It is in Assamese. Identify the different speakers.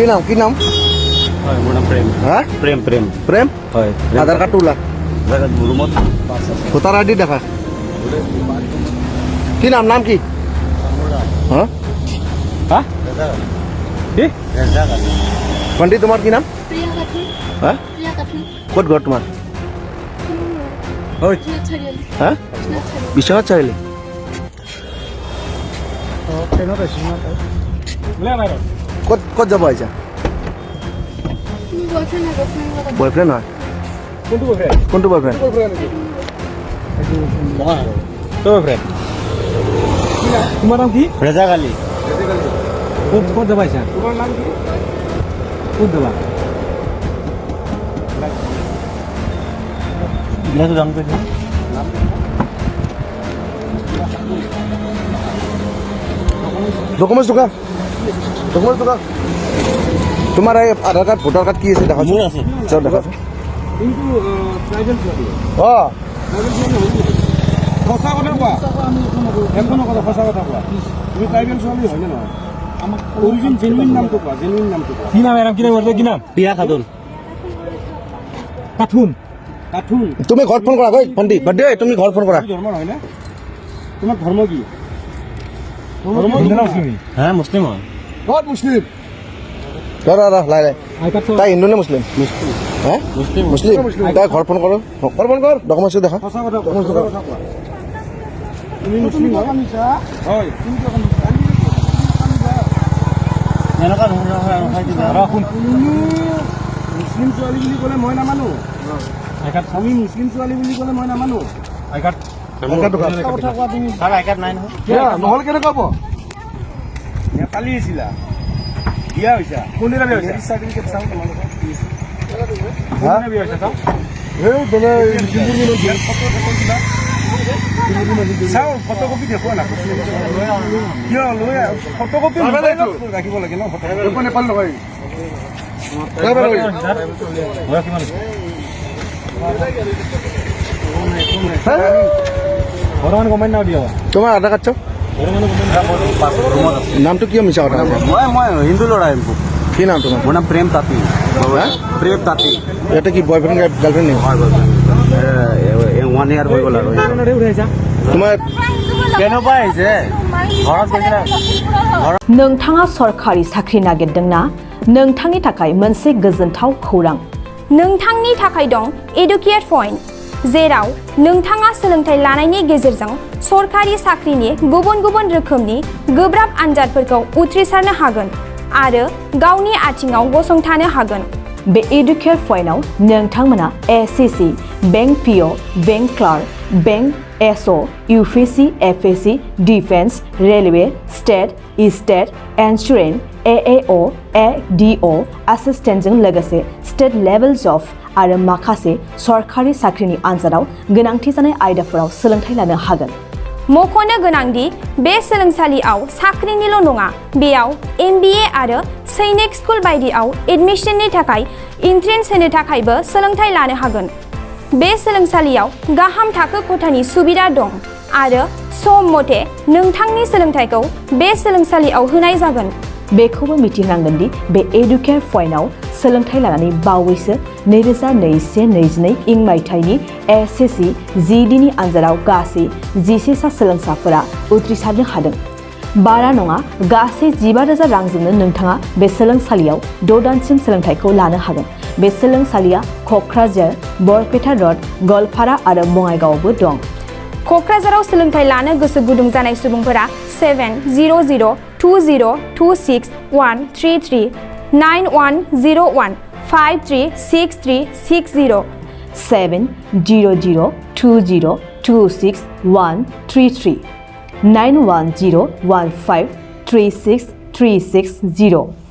Speaker 1: কি নাম
Speaker 2: হয় মোৰ নাম প্ৰেম
Speaker 1: হা
Speaker 2: প্ৰেম
Speaker 1: প্ৰেম
Speaker 2: হয়
Speaker 1: আধাৰ কাৰ্ডটো ওলা
Speaker 2: ৰুমত
Speaker 1: ভোটাৰ আইডি দেখা কি নাম কি হা
Speaker 2: হা কি
Speaker 1: ভণ্টি তোমাৰ কি নাম
Speaker 3: প্ৰিয়া কাঠুন
Speaker 1: হা
Speaker 3: প্ৰিয়া কাঠুন
Speaker 1: ক'ত ঘৰ তোমাৰ
Speaker 2: হয়
Speaker 3: চাৰিআলি
Speaker 1: হা বিশ্বনাথ চাৰিআলি
Speaker 2: ট্ৰেইনত আহিছোঁ না
Speaker 1: ক'ত যাব আহিছা বয়ফ্ৰেণ্ড হয় কোনটো বয়ফ্ৰেণ্ড
Speaker 2: তোমাৰ নাম কি ৰেজাক আলী ক'ত যাব আহিছা তোমাৰ নাম কি ক'ত যাবা গিলাসটো দাম কৰি দিয়া
Speaker 1: ডকুমেণ্টছ থকা তোমাৰ এই আধাৰ কাৰ্ড ভোটাৰ কাৰ্ড কি আছে দেখা
Speaker 2: মোৰ আছে
Speaker 1: চব দেখা
Speaker 2: কিন্তু ট্ৰাইবেল ছোৱালী
Speaker 1: অঁ
Speaker 2: সঁচা কথা কোৱা একো নকওঁ সঁচা কথা কোৱা তুমি ট্ৰাইবেল ছোৱালী হয়নে নহয় আমাক অৰিজিন জেনুইন নামটো কোৱা কি নাম এৰাম কি নাম কি নাম প্ৰিয়া খাতুন
Speaker 1: তুমি ঘৰত ফোন কৰা গৈ ভণ্টি বাদ দে তুমি ঘৰত ফোন কৰা
Speaker 2: ধৰ্ম হয় না তোমাৰ ধৰ্ম কি হ্যাঁ মুসলিম হয়
Speaker 1: ক'ত মুছলিম লাই তাই হিন্দু নে মুছলিম হা মুছলিম তাই ঘৰ ফোন কৰ ডকুমেণ্টছ দেখা
Speaker 2: সঁচা কথা তুমি মুছলিম হয় এনেকুৱা ধৰণৰ মুছলিম ছোৱালী বুলি ক'লে মই নামানো আমি মুছলিম ছোৱালী বুলি ক'লে মই নামানো
Speaker 1: নহ'লে কেনেকুৱা হ'ব
Speaker 2: নেপালী আছিলা বিয়া হৈছা কোনদিনা বিয়া হৈছা চাৰ্টিফিকেট চাওঁ তোমালোকৰ কোনদিনা বিয়া হৈছা চাওঁ চাওঁ ফটোকপি দেখুৱা না কিয় লৈ ফটোকপি ৰাখিব লাগে ন
Speaker 1: নেপাল নহয়
Speaker 2: ঘৰমান গমেণ্ট নাও দিয়া
Speaker 1: তোমাৰ আধাৰ কাৰ্ড চাওঁ নামটো কিয় মিছা কথা
Speaker 2: মই হিন্দু ল'ৰা
Speaker 1: কি নাম তোমাৰ
Speaker 2: মোৰ নাম প্ৰেম তাঁতী
Speaker 1: ইয়াতে কি বয়ফ্ৰেণ্ড গাৰ্লফ্ৰেণ্ড নেকি
Speaker 2: 1 year হৈ গ'ল আৰু
Speaker 1: তোমাৰ
Speaker 2: কেনেকুৱা আহিছে ঘৰত গৈছিলা
Speaker 4: नोंथाङा सरखारि साख्रि नागिरदोंना नोंथांनि थाखाय मोनसे गोजोनथाव खौरां
Speaker 3: नोंथांनि थाखाय दं एडुकेट पइन्ट जेराव नोंथाङा सोलोंथाइ लानायनि गेजेरजों सरखारि साख्रिनि गुबुन गुबुन रोखोमनि गोब्राब आनजादफोरखौ उथ्रिसारनो हागोन आरो गावनि आथिङाव गसंथानो हागोन
Speaker 4: बे एडुकेट पइन्टआव नोंथांमोना SSC bank PO bank clerk bank SO UPSC FSC defence railway state insurance AAO ADO एसिस्टेन्टजों लोगोसे स्टेट लेभेल जब आरो माखासे सरखारि साख्रिनि आनजादाव गोनांथि जानाय आयदाफोराव सोलोंथाइ लानो हागोन
Speaker 3: मख'नो गोनांदि बे सोलोंसालियाव साख्रिनिल' नङा बेयाव MBA आरो सैनिक स्कुल बायदियाव एडमिशननि थाखाय एन्ट्रेन्स होनो थाखायबो सोलोंथाइ लानो हागोन बे सोलोंसालियाव गाहाम थाखो खथानि सुबिदा दं आरो सम मथे नोंथांनि सोलोंथाइखौ बे सोलोंसालियाव होनाय जागोन
Speaker 4: बेखौबो मिथिनांगोन दि बे एडुकेट पइन्टआव सोलोंथाइ लानानै बावैसो 2021-22 इं मायथाइनि एसएससि जिडिनि आनजादाव गासै 11 सा सोलोंसाफोरा उथ्रिसारनो हादों बारा नङा गासै 15,000 रांजोंनो नोंथाङा बे सोलोंसालियाव 6 दानसिम सोलोंथाइखौ लानो हागोन बे सोलोंसालिया क'क्राझार बरपेटा रड गवालपारा आरो बङाइगावआवबो दं
Speaker 3: क'क्राझाराव सोलोंथाइ लानो गोसो गुदुं जानाय सुबुंफोरा 70020261333 9101 536360
Speaker 4: 70020261333 9101536360